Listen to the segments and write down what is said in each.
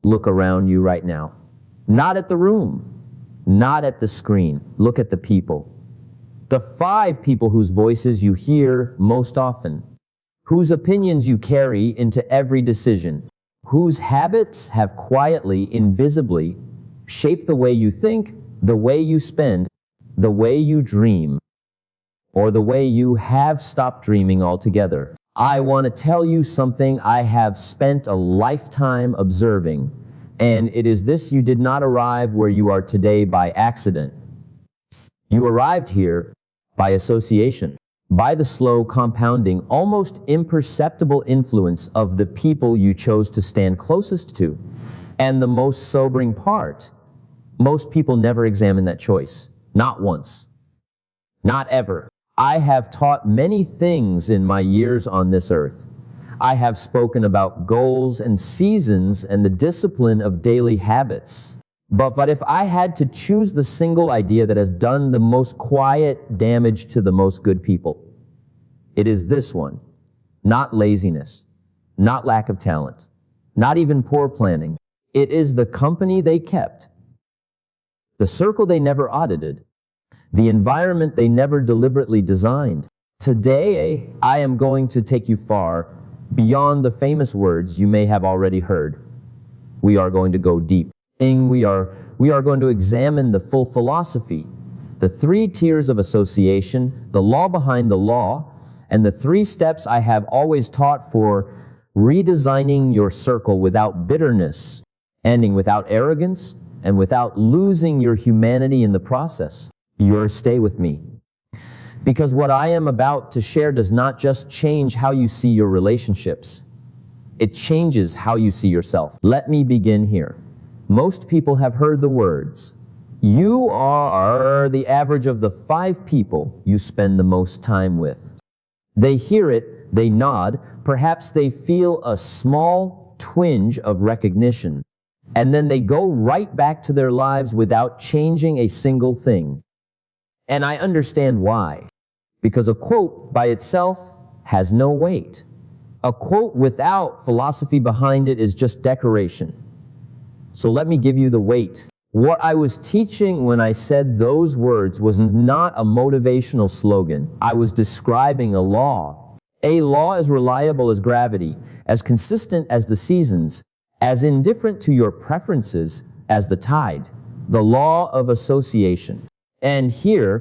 Look around you right now. Not at the room, not at the screen. Look at the people. The 5 people whose voices you hear most often, whose opinions you carry into every decision, whose habits have quietly, invisibly shaped the way you think, the way you spend, the way you dream, or the way you have stopped dreaming altogether. I want to tell you something I have spent a lifetime observing, and it is this: you did not arrive where you are today by accident. You arrived here by association, by the slow compounding, almost imperceptible influence of the people you chose to stand closest to. And the most sobering part, most people never examine that choice. Not once. Not ever. I have taught many things in my years on this earth. I have spoken about goals and seasons and the discipline of daily habits. But if I had to choose the single idea that has done the most quiet damage to the most good people, it is this one. Not laziness, not lack of talent, not even poor planning. It is the company they kept, the circle they never audited, the environment they never deliberately designed. Today, I am going to take you far beyond the famous words you may have already heard. We are going to go deep. We are going to examine the full philosophy, the 3 tiers of association, the law behind the law, and the 3 steps I have always taught for redesigning your circle without bitterness, ending without arrogance, and without losing your humanity in the process. Stay with me. Because what I am about to share does not just change how you see your relationships. It changes how you see yourself. Let me begin here. Most people have heard the words, you are the average of the 5 people you spend the most time with. They hear it, they nod, perhaps they feel a small twinge of recognition, and then they go right back to their lives without changing a single thing. And I understand why. Because a quote by itself has no weight. A quote without philosophy behind it is just decoration. So let me give you the weight. What I was teaching when I said those words was not a motivational slogan. I was describing a law. A law as reliable as gravity, as consistent as the seasons, as indifferent to your preferences as the tide. The law of association. And here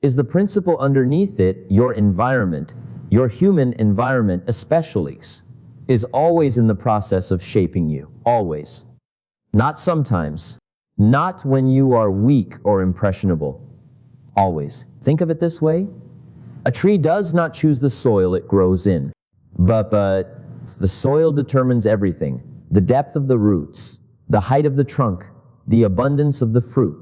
is the principle underneath it: your environment, your human environment especially, is always in the process of shaping you. Always. Not sometimes. Not when you are weak or impressionable. Always. Think of it this way. A tree does not choose the soil it grows in, but the soil determines everything. The depth of the roots, the height of the trunk, the abundance of the fruit.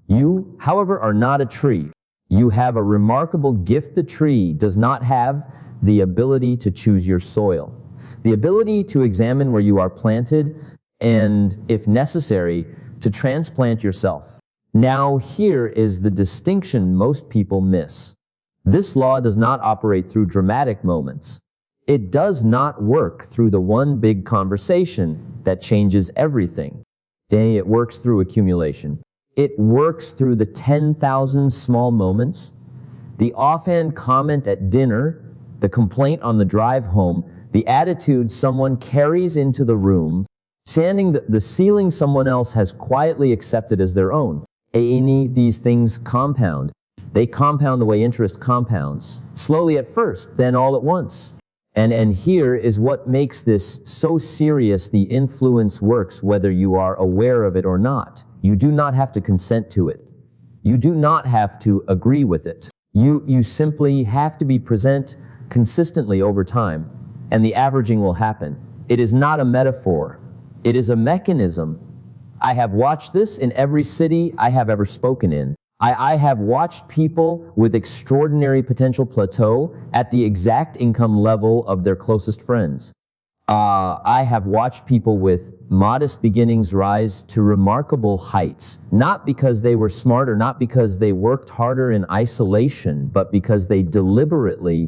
You, however, are not a tree. You have a remarkable gift. The tree does not have the ability to choose your soil, the ability to examine where you are planted, and, if necessary, to transplant yourself. Now, here is the distinction most people miss. This law does not operate through dramatic moments. It does not work through the one big conversation that changes everything. It works through accumulation. It works through the 10,000 small moments, the offhand comment at dinner, the complaint on the drive home, the attitude someone carries into the room, sanding the ceiling someone else has quietly accepted as their own. These things compound. They compound the way interest compounds. Slowly at first, then all at once. And here is what makes this so serious. The influence works whether you are aware of it or not. You do not have to consent to it. You do not have to agree with it. You simply have to be present consistently over time, and the averaging will happen. It is not a metaphor. It is a mechanism. I have watched this in every city I have ever spoken in. I have watched people with extraordinary potential plateau at the exact income level of their closest friends. I have watched people with modest beginnings rise to remarkable heights, not because they were smarter, not because they worked harder in isolation, but because they deliberately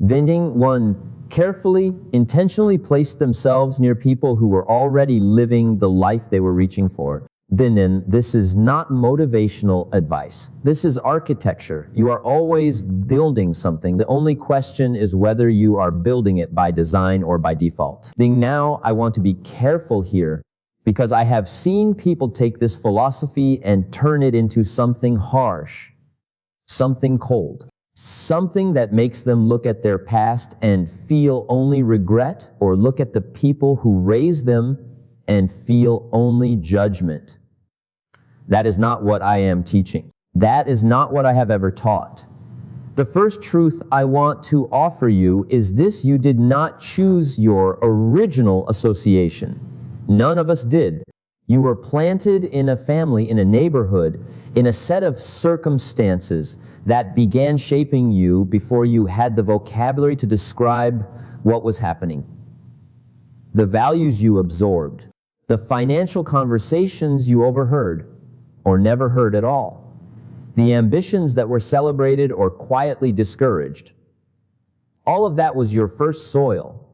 Venting one carefully, intentionally placed themselves near people who were already living the life they were reaching for. Then this is not motivational advice. This is architecture. You are always building something. The only question is whether you are building it by design or by default. Now I want to be careful here because I have seen people take this philosophy and turn it into something harsh, something cold, something that makes them look at their past and feel only regret, or look at the people who raised them and feel only judgment. That is not what I am teaching. That is not what I have ever taught. The first truth I want to offer you is this: you did not choose your original association. None of us did. You were planted in a family, in a neighborhood, in a set of circumstances that began shaping you before you had the vocabulary to describe what was happening. The values you absorbed, the financial conversations you overheard or never heard at all, the ambitions that were celebrated or quietly discouraged. All of that was your first soil,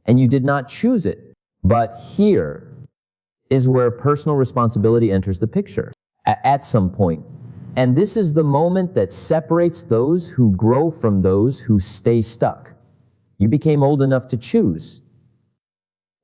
and you did not choose it. But here is where personal responsibility enters the picture at some point. And this is the moment that separates those who grow from those who stay stuck. You became old enough to choose,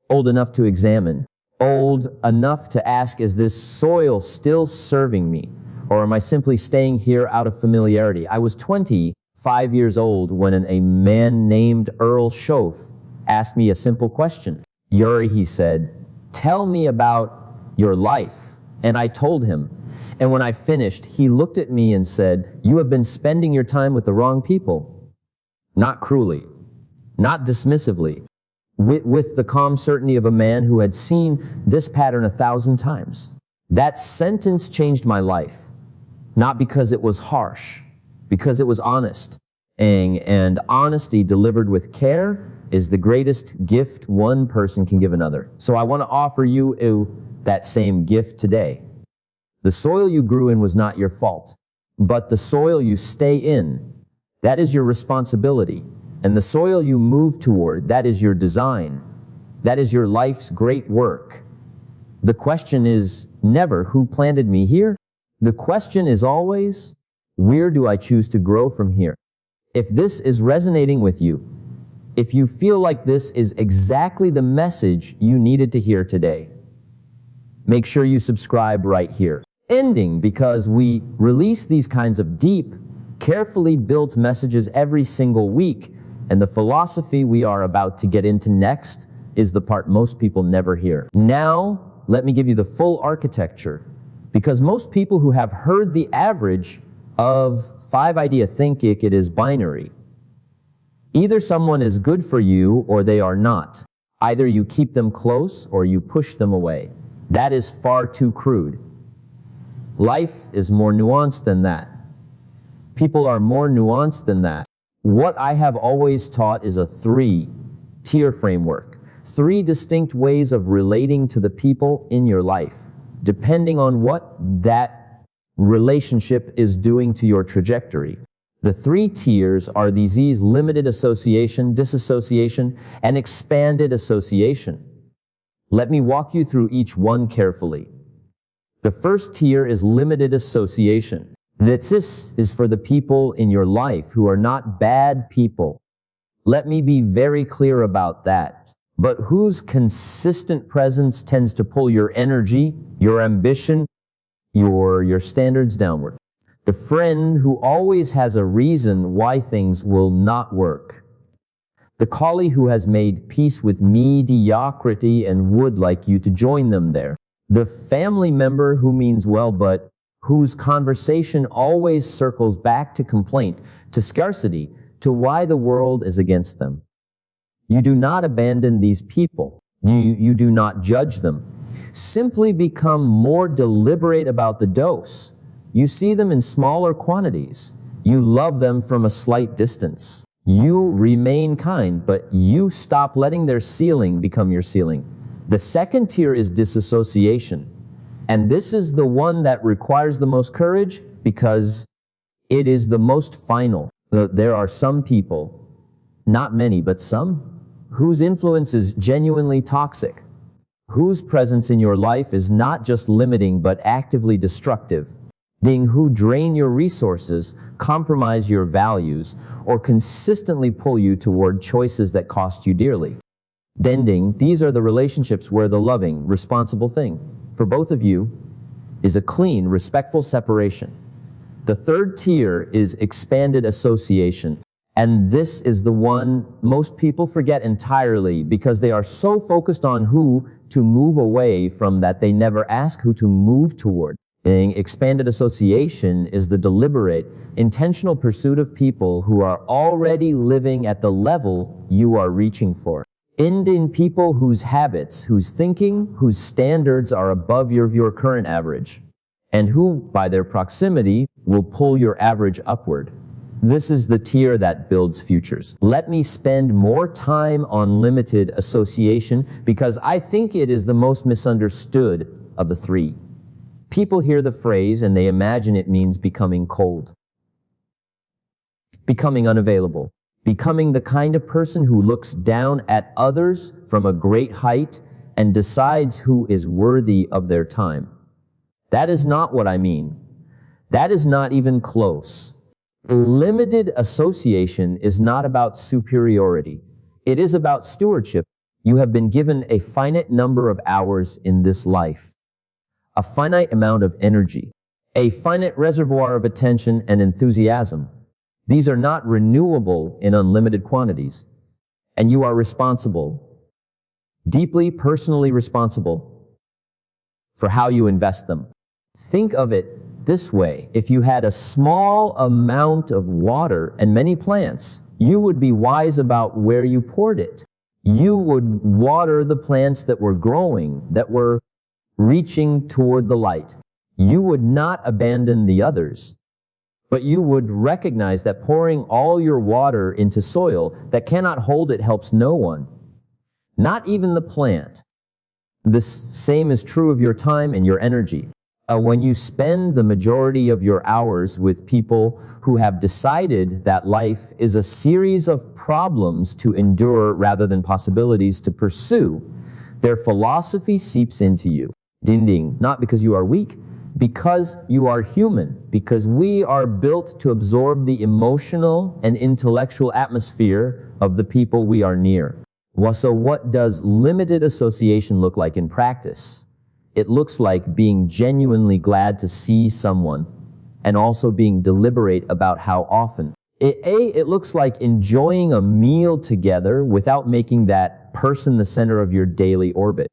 old enough to examine, old enough to ask, is this soil still serving me? Or am I simply staying here out of familiarity? I was 25 years old when a man named Earl Schoaf asked me a simple question. Yuri, he said, tell me about your life. And I told him. And when I finished, he looked at me and said, you have been spending your time with the wrong people. Not cruelly, not dismissively, with the calm certainty of a man who had seen this pattern 1,000 times. That sentence changed my life, not because it was harsh, because it was honest. And honesty delivered with care is the greatest gift one person can give another. So I want to offer you that same gift today. The soil you grew in was not your fault, but the soil you stay in, that is your responsibility. And the soil you move toward, that is your design. That is your life's great work. The question is never, who planted me here? The question is always, where do I choose to grow from here? If this is resonating with you, if you feel like this is exactly the message you needed to hear today, make sure you subscribe right here. Ending, because we release these kinds of deep, carefully built messages every single week, and the philosophy we are about to get into next is the part most people never hear. Now, let me give you the full architecture, because most people who have heard the average of 5-idea thinking, it is binary. Either someone is good for you or they are not. Either you keep them close or you push them away. That is far too crude. Life is more nuanced than that. People are more nuanced than that. What I have always taught is a 3-tier framework. 3 distinct ways of relating to the people in your life, depending on what that relationship is doing to your trajectory. The 3 tiers are the Z's: limited association, disassociation, and expanded association. Let me walk you through each one carefully. The first tier is limited association. This is for the people in your life who are not bad people. Let me be very clear about that. But whose consistent presence tends to pull your energy, your ambition, your standards downward. The friend who always has a reason why things will not work. The colleague who has made peace with mediocrity and would like you to join them there. The family member who means well, but whose conversation always circles back to complaint, to scarcity, to why the world is against them. You do not abandon these people. You do not judge them. Simply become more deliberate about the dose. You see them in smaller quantities. You love them from a slight distance. You remain kind, but you stop letting their ceiling become your ceiling. The second tier is disassociation. And this is the one that requires the most courage because it is the most final. There are some people Not many, but some. Whose influence is genuinely toxic? Whose presence in your life is not just limiting, but actively destructive? Who drain your resources, compromise your values, or consistently pull you toward choices that cost you dearly. These are the relationships where the loving, responsible thing for both of you is a clean, respectful separation. The third tier is expanded association. And this is the one most people forget entirely because they are so focused on who to move away from that they never ask who to move toward. Expanded association is the deliberate, intentional pursuit of people who are already living at the level you are reaching for. In people whose habits, whose thinking, whose standards are above your current average, and who, by their proximity, will pull your average upward. This is the tier that builds futures. Let me spend more time on limited association because I think it is the most misunderstood of the three. People hear the phrase and they imagine it means becoming cold, becoming unavailable, becoming the kind of person who looks down at others from a great height and decides who is worthy of their time. That is not what I mean. That is not even close. Limited association is not about superiority. It is about stewardship. You have been given a finite number of hours in this life, a finite amount of energy, a finite reservoir of attention and enthusiasm. These are not renewable in unlimited quantities, and you are responsible, deeply personally responsible, for how you invest them. Think of it this way. If you had a small amount of water and many plants, you would be wise about where you poured it. You would water the plants that were growing, that were reaching toward the light. You would not abandon the others, but you would recognize that pouring all your water into soil that cannot hold it helps no one, not even the plant. The same is true of your time and your energy. When you spend the majority of your hours with people who have decided that life is a series of problems to endure rather than possibilities to pursue, their philosophy seeps into you. Not because you are weak, because you are human, because we are built to absorb the emotional and intellectual atmosphere of the people we are near. So what does limited association look like in practice? It looks like being genuinely glad to see someone and also being deliberate about how often. It looks like enjoying a meal together without making that person the center of your daily orbit.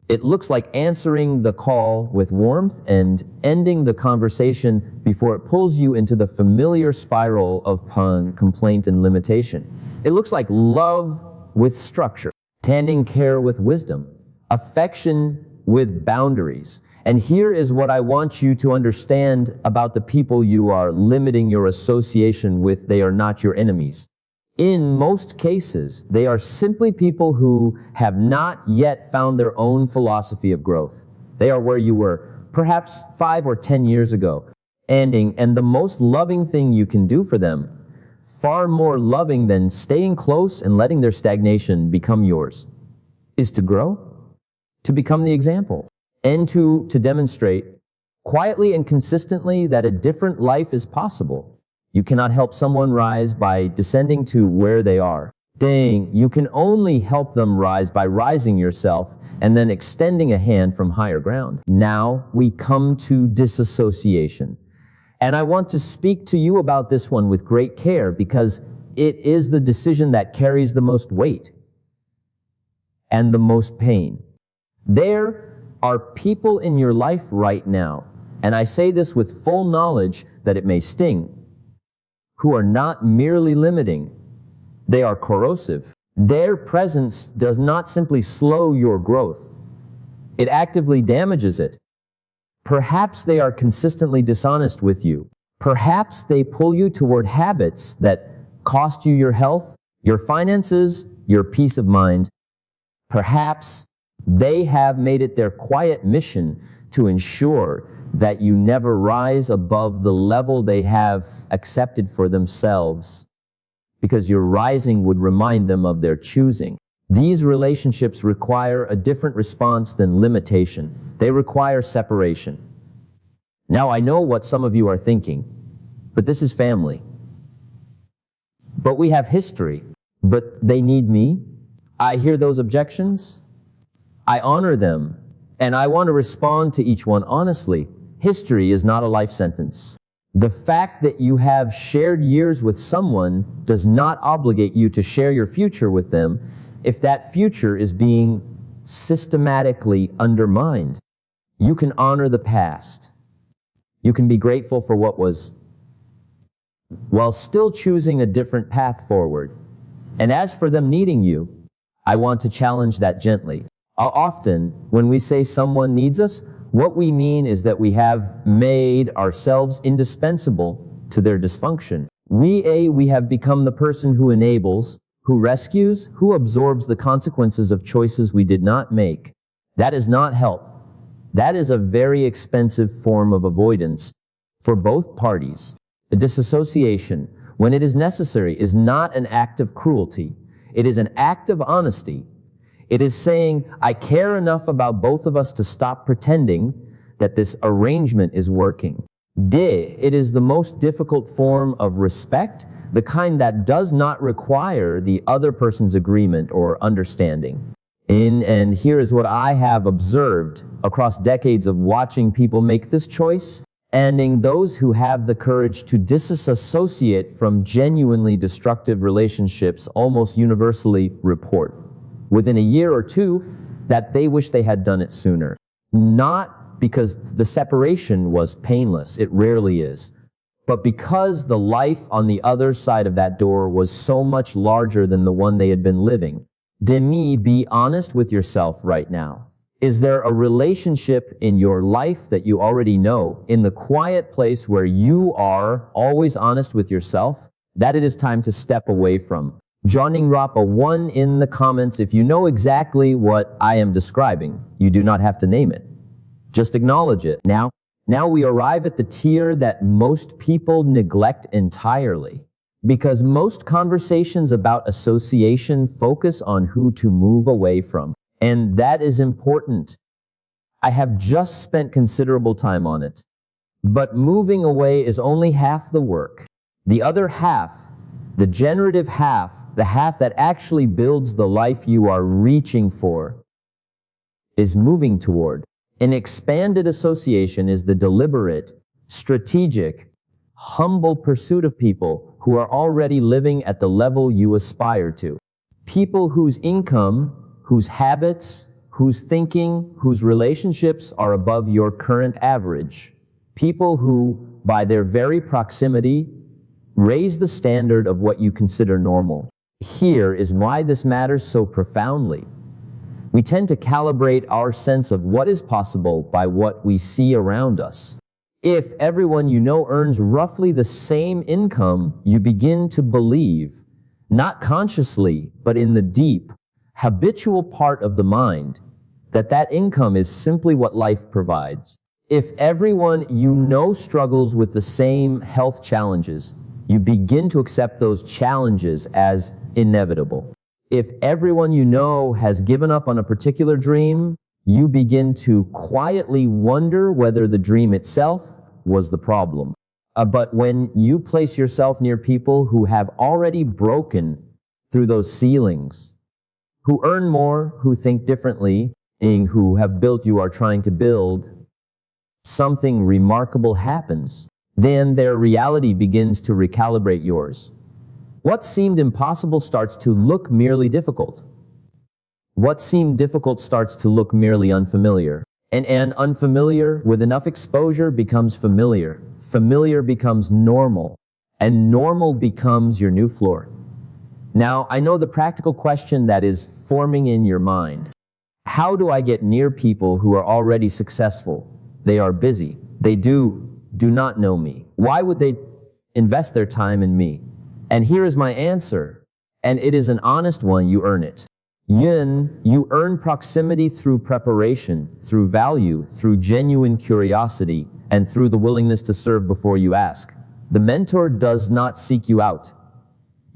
It looks like answering the call with warmth and ending the conversation before it pulls you into the familiar spiral of complaint and limitation. It looks like love with structure, tending care with wisdom, affection with boundaries. And here is what I want you to understand about the people you are limiting your association with. They are not your enemies. In most cases, they are simply people who have not yet found their own philosophy of growth. They are where you were perhaps 5 or 10 years ago. And the most loving thing you can do for them, far more loving than staying close and letting their stagnation become yours, is to grow, to become the example, and to demonstrate quietly and consistently that a different life is possible. You cannot help someone rise by descending to where they are. You can only help them rise by rising yourself and then extending a hand from higher ground. Now we come to disassociation. And I want to speak to you about this one with great care because it is the decision that carries the most weight and the most pain. There are people in your life right now, and I say this with full knowledge that it may sting, who are not merely limiting, they are corrosive. Their presence does not simply slow your growth, it actively damages it. Perhaps they are consistently dishonest with you. Perhaps they pull you toward habits that cost you your health, your finances, your peace of mind. Perhaps they have made it their quiet mission to ensure that you never rise above the level they have accepted for themselves. because your rising would remind them of their choosing. These relationships require a different response than limitation. They require separation. Now, I know what some of you are thinking, but this is family. But we have history. But they need me. I hear those objections. I honor them, and I want to respond to each one honestly. History is not a life sentence. The fact that you have shared years with someone does not obligate you to share your future with them if that future is being systematically undermined. You can honor the past. You can be grateful for what was, while still choosing a different path forward. And as for them needing you, I want to challenge that gently. Often, when we say someone needs us, what we mean is that we have made ourselves indispensable to their dysfunction. We have become the person who enables, who rescues, who absorbs the consequences of choices we did not make. That is not help. That is a very expensive form of avoidance for both parties. A disassociation, when it is necessary, is not an act of cruelty. It is an act of honesty. It is saying, I care enough about both of us to stop pretending that this arrangement is working. It is the most difficult form of respect, the kind that does not require the other person's agreement or understanding. And here is what I have observed across decades of watching people make this choice, and those who have the courage to disassociate from genuinely destructive relationships almost universally report, within a year or two, that they wish they had done it sooner. Not because the separation was painless, it rarely is, but because the life on the other side of that door was so much larger than the one they had been living. Demi, be honest with yourself right now. Is there a relationship in your life that you already know, in the quiet place where you are always honest with yourself, that it is time to step away from? Joining Rapa 1 in the comments if you know exactly what I am describing. You do not have to name it. Just acknowledge it. Now we arrive at the tier that most people neglect entirely, because most conversations about association focus on who to move away from. And that is important. I have just spent considerable time on it. But moving away is only half the work. The other half, the generative half, the half that actually builds the life you are reaching for, is moving toward. An expanded association is the deliberate, strategic, humble pursuit of people who are already living at the level you aspire to. People whose income, whose habits, whose thinking, whose relationships are above your current average. People who, by their very proximity, raise the standard of what you consider normal. Here is why this matters so profoundly. We tend to calibrate our sense of what is possible by what we see around us. If everyone you know earns roughly the same income, you begin to believe, not consciously, but in the deep, habitual part of the mind, that that income is simply what life provides. If everyone you know struggles with the same health challenges, you begin to accept those challenges as inevitable. If everyone you know has given up on a particular dream, you begin to quietly wonder whether the dream itself was the problem. But when you place yourself near people who have already broken through those ceilings, who earn more, who think differently, who have built you are trying to build, something remarkable happens. Then their reality begins to recalibrate yours. What seemed impossible starts to look merely difficult. What seemed difficult starts to look merely unfamiliar. And unfamiliar with enough exposure becomes familiar. Familiar becomes normal. And normal becomes your new floor. Now, I know the practical question that is forming in your mind. How do I get near people who are already successful? They are busy. They do not know me. Why would they invest their time in me? And here is my answer, and it is an honest one. You earn it. You earn proximity through preparation, through value, through genuine curiosity, and through the willingness to serve before you ask. The mentor does not seek you out.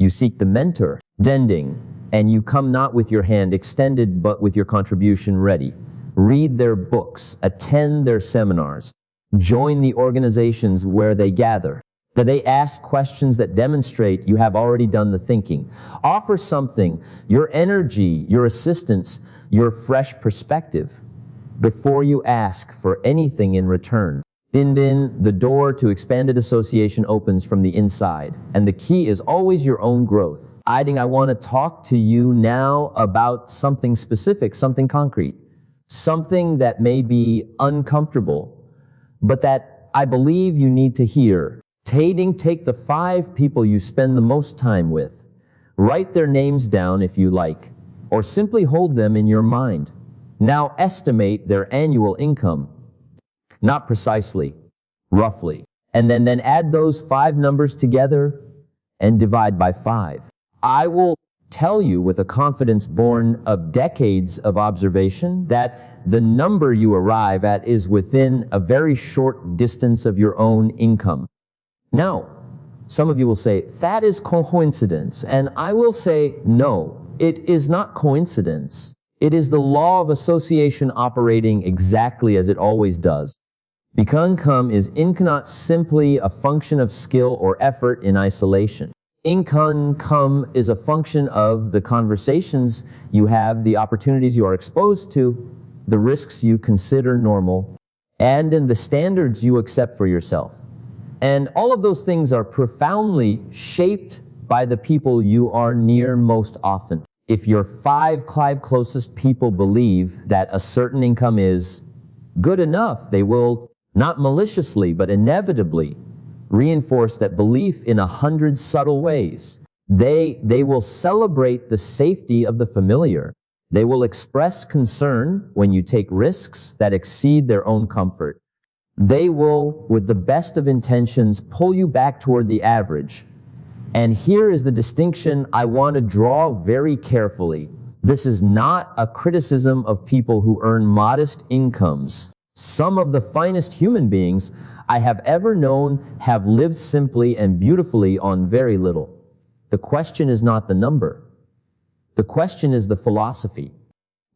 You seek the mentor, dending, and you come not with your hand extended, but with your contribution ready. Read their books, attend their seminars, join the organizations where they gather. That they ask questions that demonstrate you have already done the thinking. Offer something, your energy, your assistance, your fresh perspective, before you ask for anything in return. The door to expanded association opens from the inside, and the key is always your own growth. I want to talk to you now about something specific, something concrete, something that may be uncomfortable, but that I believe you need to hear. Take the 5 people you spend the most time with. Write their names down if you like, or simply hold them in your mind. Now estimate their annual income. Not precisely, roughly. And then add those 5 numbers together and divide by 5. I will tell you with a confidence born of decades of observation that the number you arrive at is within a very short distance of your own income. Now, some of you will say, that is coincidence. And I will say, no, it is not coincidence. It is the law of association operating exactly as it always does. Because income is not simply a function of skill or effort in isolation. Income is a function of the conversations you have, the opportunities you are exposed to, the risks you consider normal, and in the standards you accept for yourself. And all of those things are profoundly shaped by the people you are near most often. If your 5 closest people believe that a certain income is good enough, they will, not maliciously, but inevitably, reinforce that belief in 100 subtle ways. They will celebrate the safety of the familiar. They will express concern when you take risks that exceed their own comfort. They will, with the best of intentions, pull you back toward the average. And here is the distinction I want to draw very carefully. This is not a criticism of people who earn modest incomes. Some of the finest human beings I have ever known have lived simply and beautifully on very little. The question is not the number. The question is the philosophy.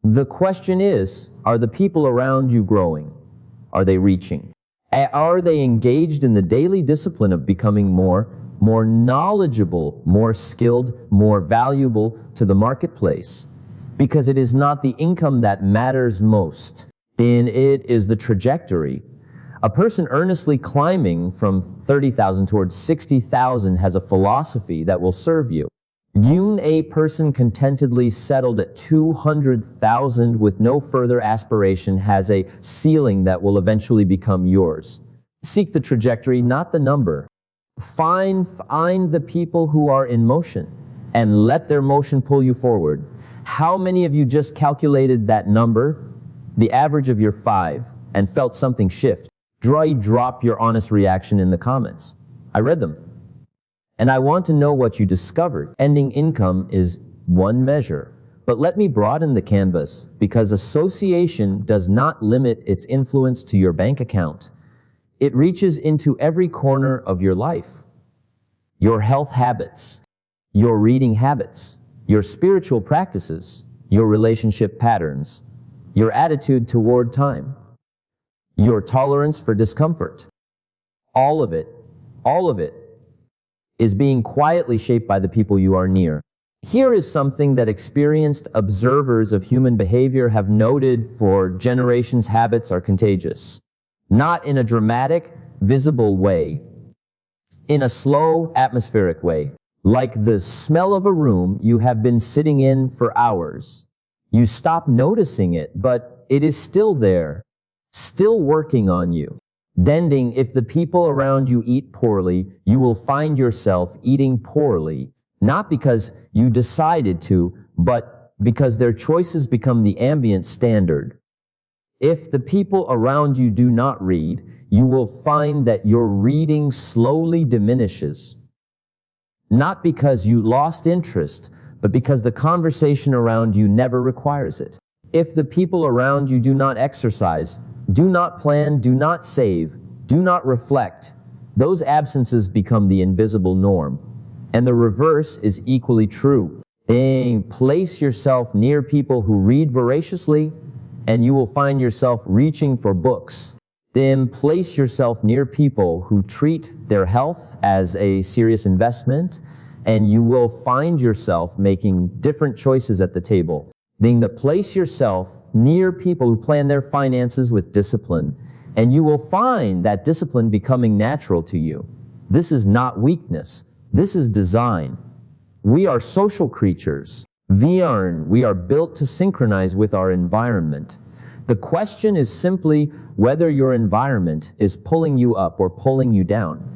The question is, are the people around you growing? Are they reaching? Are they engaged in the daily discipline of becoming more knowledgeable, more skilled, more valuable to the marketplace? Because it is not the income that matters most. In it is the trajectory. A person earnestly climbing from 30,000 towards 60,000 has a philosophy that will serve you. A person contentedly settled at 200,000 with no further aspiration has a ceiling that will eventually become yours. Seek the trajectory, not the number. Find the people who are in motion and let their motion pull you forward. How many of you just calculated that number, the average of your 5, and felt something shift? Drop your honest reaction in the comments. I read them. And I want to know what you discovered. Ending income is one measure. But let me broaden the canvas, because association does not limit its influence to your bank account. It reaches into every corner of your life. Your health habits, your reading habits, your spiritual practices, your relationship patterns, your attitude toward time, your tolerance for discomfort. All of it is being quietly shaped by the people you are near. Here is something that experienced observers of human behavior have noted for generations. Habits are contagious. Not in a dramatic, visible way. In a slow, atmospheric way. Like the smell of a room you have been sitting in for hours. You stop noticing it, but it is still there, still working on you. If the people around you eat poorly, you will find yourself eating poorly, not because you decided to, but because their choices become the ambient standard. If the people around you do not read, you will find that your reading slowly diminishes. Not because you lost interest, but because the conversation around you never requires it. If the people around you do not exercise, do not plan, do not save, do not reflect, those absences become the invisible norm. And the reverse is equally true. Place yourself near people who read voraciously, and you will find yourself reaching for books. Then place yourself near people who treat their health as a serious investment, and you will find yourself making different choices at the table. Then place yourself near people who plan their finances with discipline, and you will find that discipline becoming natural to you. This is not weakness. This is design. We are social creatures. We are built to synchronize with our environment. The question is simply whether your environment is pulling you up or pulling you down.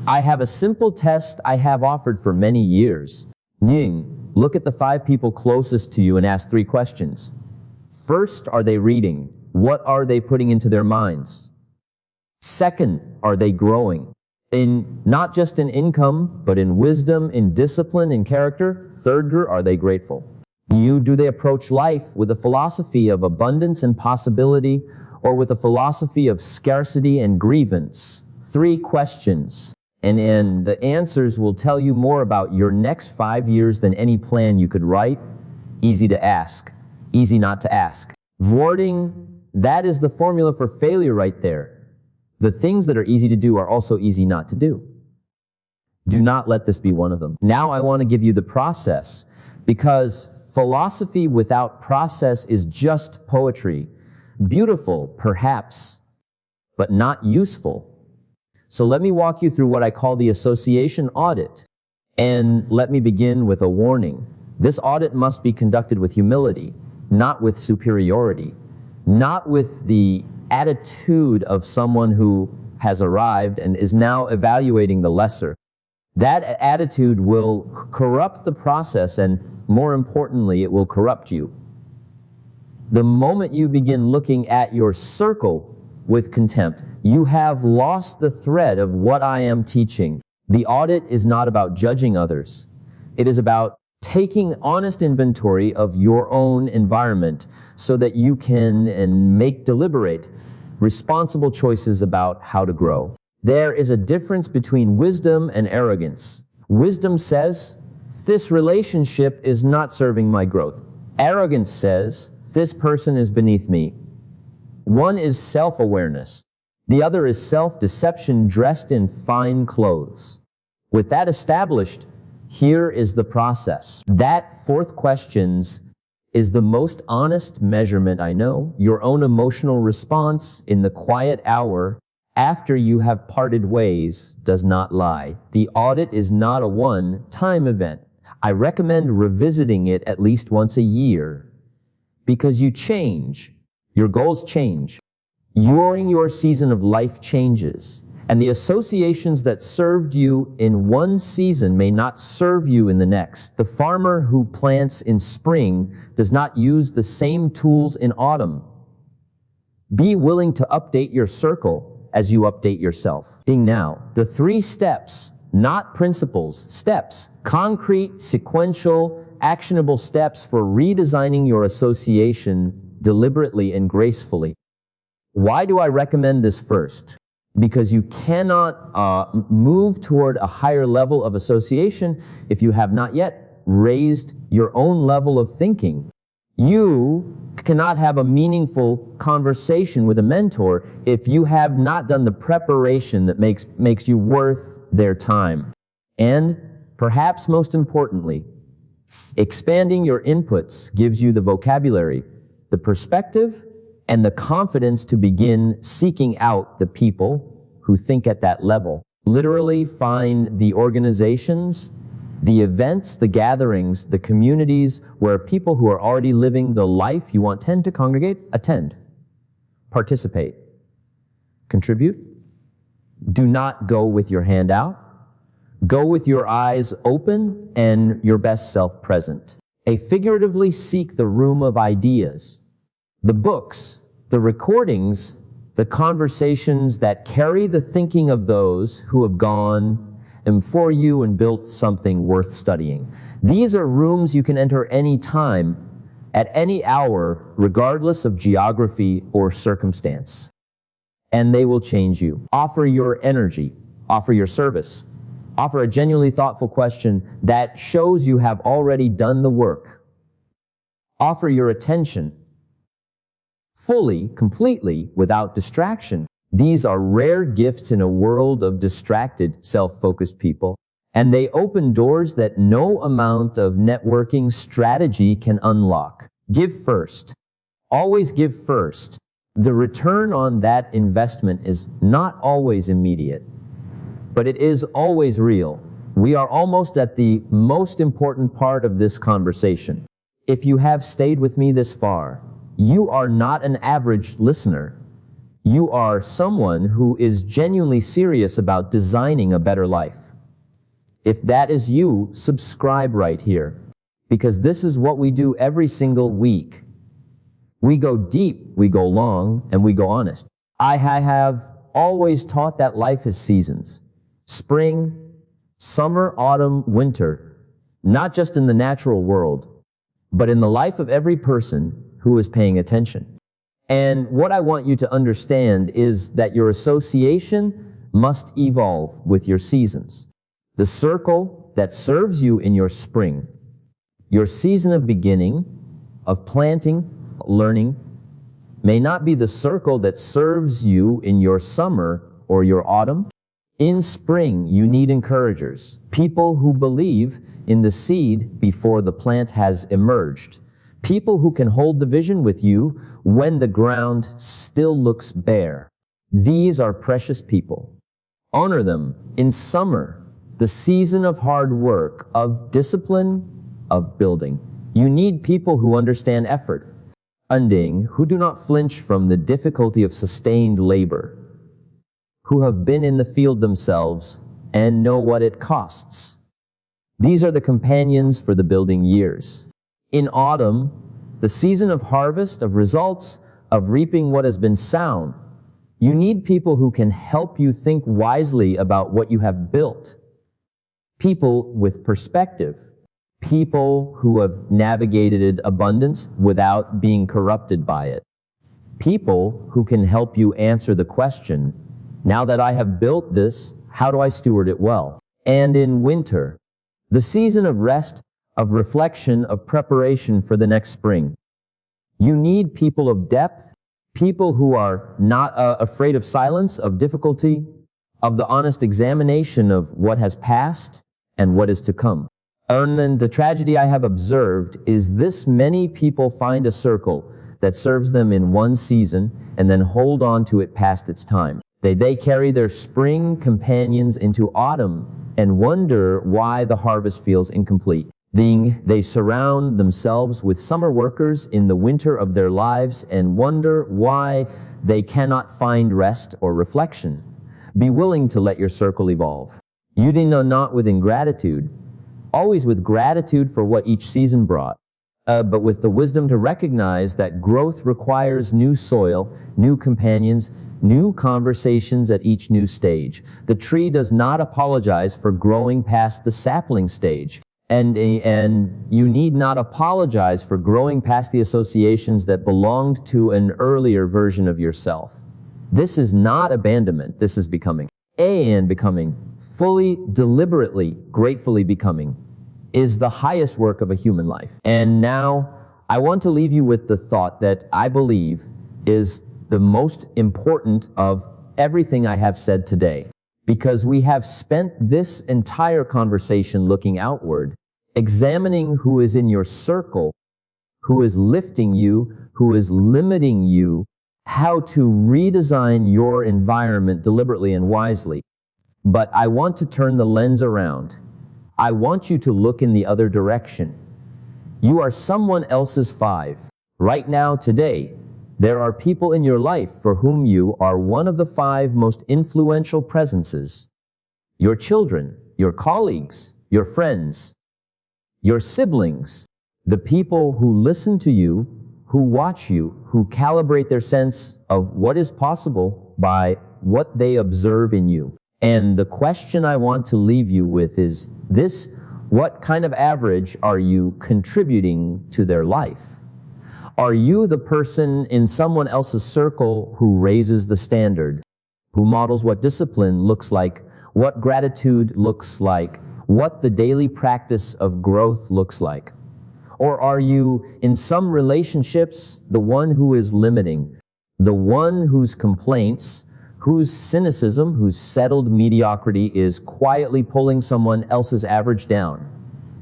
I have a simple test I have offered for many years. Look at the 5 people closest to you and ask 3 questions. First, are they reading? What are they putting into their minds? Second, are they growing? Not just in income, but in wisdom, in discipline, in character. Third, are they grateful? Do they approach life with a philosophy of abundance and possibility, or with a philosophy of scarcity and grievance? 3 questions. And the answers will tell you more about your next 5 years than any plan you could write. Easy to ask, easy not to ask. Wording, that is the formula for failure right there. The things that are easy to do are also easy not to do. Do not let this be one of them. Now I want to give you the process, because philosophy without process is just poetry. Beautiful, perhaps, but not useful. So let me walk you through what I call the association audit. And let me begin with a warning. This audit must be conducted with humility, not with superiority, not with the attitude of someone who has arrived and is now evaluating the lesser. That attitude will corrupt the process, and more importantly, it will corrupt you. The moment you begin looking at your circle with contempt, you have lost the thread of what I am teaching. The audit is not about judging others. It is about taking honest inventory of your own environment so that you can make deliberate, responsible choices about how to grow. There is a difference between wisdom and arrogance. Wisdom says, this relationship is not serving my growth. Arrogance says, this person is beneath me. One is self-awareness. The other is self-deception dressed in fine clothes. With that established, here is the process. That 4th question is the most honest measurement I know. Your own emotional response in the quiet hour after you have parted ways does not lie. The audit is not a one-time event. I recommend revisiting it at least once a year, because you change. Your goals change. During your season of life changes, and the associations that served you in one season may not serve you in the next. The farmer who plants in spring does not use the same tools in autumn. Be willing to update your circle as you update yourself. Now, the 3 steps, not principles, steps, concrete, sequential, actionable steps for redesigning your association deliberately and gracefully. Why do I recommend this first? Because you cannot move toward a higher level of association if you have not yet raised your own level of thinking. You cannot have a meaningful conversation with a mentor if you have not done the preparation that makes you worth their time. And perhaps most importantly, expanding your inputs gives you the vocabulary, the perspective, and the confidence to begin seeking out the people who think at that level. Literally find the organizations, the events, the gatherings, the communities where people who are already living the life you want to congregate, attend, participate, contribute. Do not go with your hand out. Go with your eyes open and your best self present. Figuratively seek the room of ideas, the books, the recordings, the conversations that carry the thinking of those who have gone before you and built something worth studying. These are rooms you can enter any time, at any hour, regardless of geography or circumstance. And they will change you. Offer your energy, offer your service, Offer a genuinely thoughtful question that shows you have already done the work. Offer your attention fully, completely, without distraction. These are rare gifts in a world of distracted, self-focused people, and they open doors that no amount of networking strategy can unlock. Give first. Always give first. The return on that investment is not always immediate, but it is always real. We are almost at the most important part of this conversation. If you have stayed with me this far, you are not an average listener. You are someone who is genuinely serious about designing a better life. If that is you, subscribe right here, because this is what we do every single week. We go deep, we go long, and we go honest. I have always taught that life is seasons. Spring, summer, autumn, winter, not just in the natural world, but in the life of every person who is paying attention. And what I want you to understand is that your association must evolve with your seasons. The circle that serves you in your spring, your season of beginning, of planting, learning, may not be the circle that serves you in your summer or your autumn. In spring, you need encouragers, people who believe in the seed before the plant has emerged, people who can hold the vision with you when the ground still looks bare. These are precious people. Honor them. In summer, the season of hard work, of discipline, of building, you need people who understand effort, who do not flinch from the difficulty of sustained labor, who have been in the field themselves and know what it costs. These are the companions for the building years. In autumn, the season of harvest, of results, of reaping what has been sown, you need people who can help you think wisely about what you have built. People with perspective. People who have navigated abundance without being corrupted by it. People who can help you answer the question, now that I have built this, how do I steward it well? And in winter, the season of rest, of reflection, of preparation for the next spring, you need people of depth, people who are not afraid of silence, of difficulty, of the honest examination of what has passed and what is to come. And then the tragedy I have observed is this: many people find a circle that serves them in one season and then hold on to it past its time. They carry their spring companions into autumn and wonder why the harvest feels incomplete. They surround themselves with summer workers in the winter of their lives and wonder why they cannot find rest or reflection. Be willing to let your circle evolve. You do not with ingratitude, always with gratitude for what each season brought, but with the wisdom to recognize that growth requires new soil, new companions, new conversations at each new stage. The tree does not apologize for growing past the sapling stage, and you need not apologize for growing past the associations that belonged to an earlier version of yourself. This is not abandonment, this is becoming. And becoming, fully, deliberately, gratefully becoming, is the highest work of a human life. And now, I want to leave you with the thought that I believe is the most important of everything I have said today. Because we have spent this entire conversation looking outward, examining who is in your circle, who is lifting you, who is limiting you, how to redesign your environment deliberately and wisely. But I want to turn the lens around. I want you to look in the other direction. You are someone else's 5. Right now, today, there are people in your life for whom you are one of the 5 most influential presences. Your children, your colleagues, your friends, your siblings, the people who listen to you, who watch you, who calibrate their sense of what is possible by what they observe in you. And the question I want to leave you with is this: what kind of average are you contributing to their life? Are you the person in someone else's circle who raises the standard, who models what discipline looks like, what gratitude looks like, what the daily practice of growth looks like? Or are you, in some relationships, the one who is limiting, the one whose complaints, whose cynicism, whose settled mediocrity is quietly pulling someone else's average down?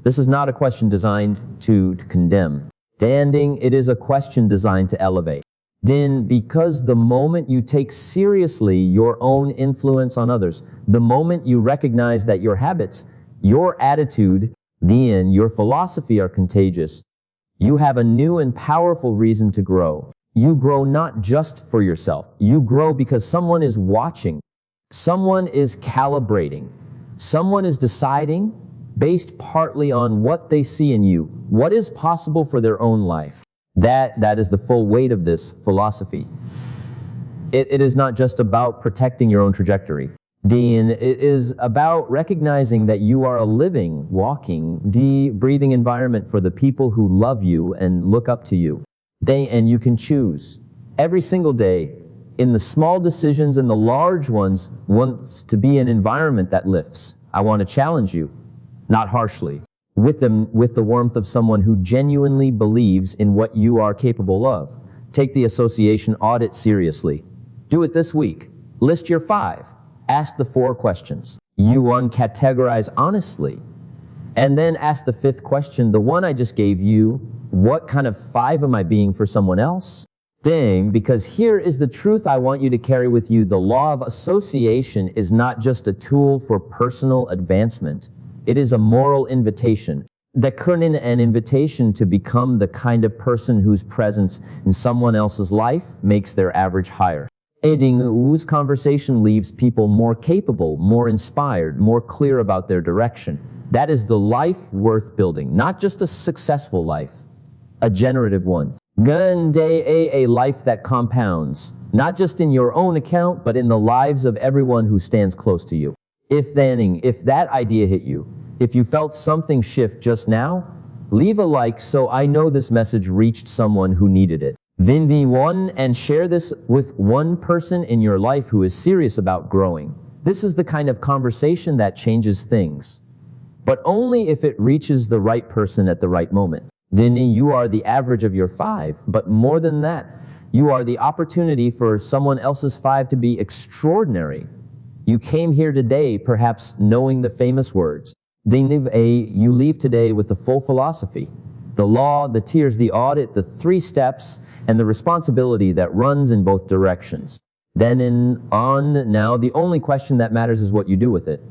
This is not a question designed to condemn. Danding, it is a question designed to elevate. Din, because the moment you take seriously your own influence on others, the moment you recognize that your habits, your attitude, then your philosophy are contagious, you have a new and powerful reason to grow. You grow not just for yourself. You grow because someone is watching. Someone is calibrating. Someone is deciding, based partly on what they see in you, what is possible for their own life. That is the full weight of this philosophy. It is not just about protecting your own trajectory. Dean, it is about recognizing that you are a living, walking, breathing environment for the people who love you and look up to you. And you can choose every single day, in the small decisions and the large ones, wants to be an environment that lifts. I want to challenge you, not harshly, with the warmth of someone who genuinely believes in what you are capable of. Take the association audit seriously. Do it this week. List your 5. Ask the 4 questions. You uncategorize honestly. And then ask the 5th question, the one I just gave you, what kind of 5 am I being for someone else? Because here is the truth I want you to carry with you. The law of association is not just a tool for personal advancement. It is a moral invitation. An invitation to become the kind of person whose presence in someone else's life makes their average higher. Whose conversation leaves people more capable, more inspired, more clear about their direction. That is the life worth building, not just a successful life, a generative one. A life that compounds, not just in your own account, but in the lives of everyone who stands close to you. If that idea hit you, if you felt something shift just now, leave a like so I know this message reached someone who needed it. One and share this with one person in your life who is serious about growing. This is the kind of conversation that changes things, but only if it reaches the right person at the right moment. Then you are the average of your 5, but more than that, you are the opportunity for someone else's 5 to be extraordinary. You came here today perhaps knowing the famous words. You leave today with the full philosophy, the law, the tears, the audit, the 3 steps, and the responsibility that runs in both directions. Now, the only question that matters is what you do with it.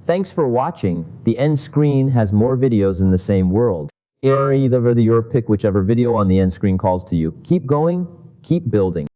Thanks for watching. The end screen has more videos in the same world. Either your pick whichever video on the end screen calls to you. Keep going, keep building.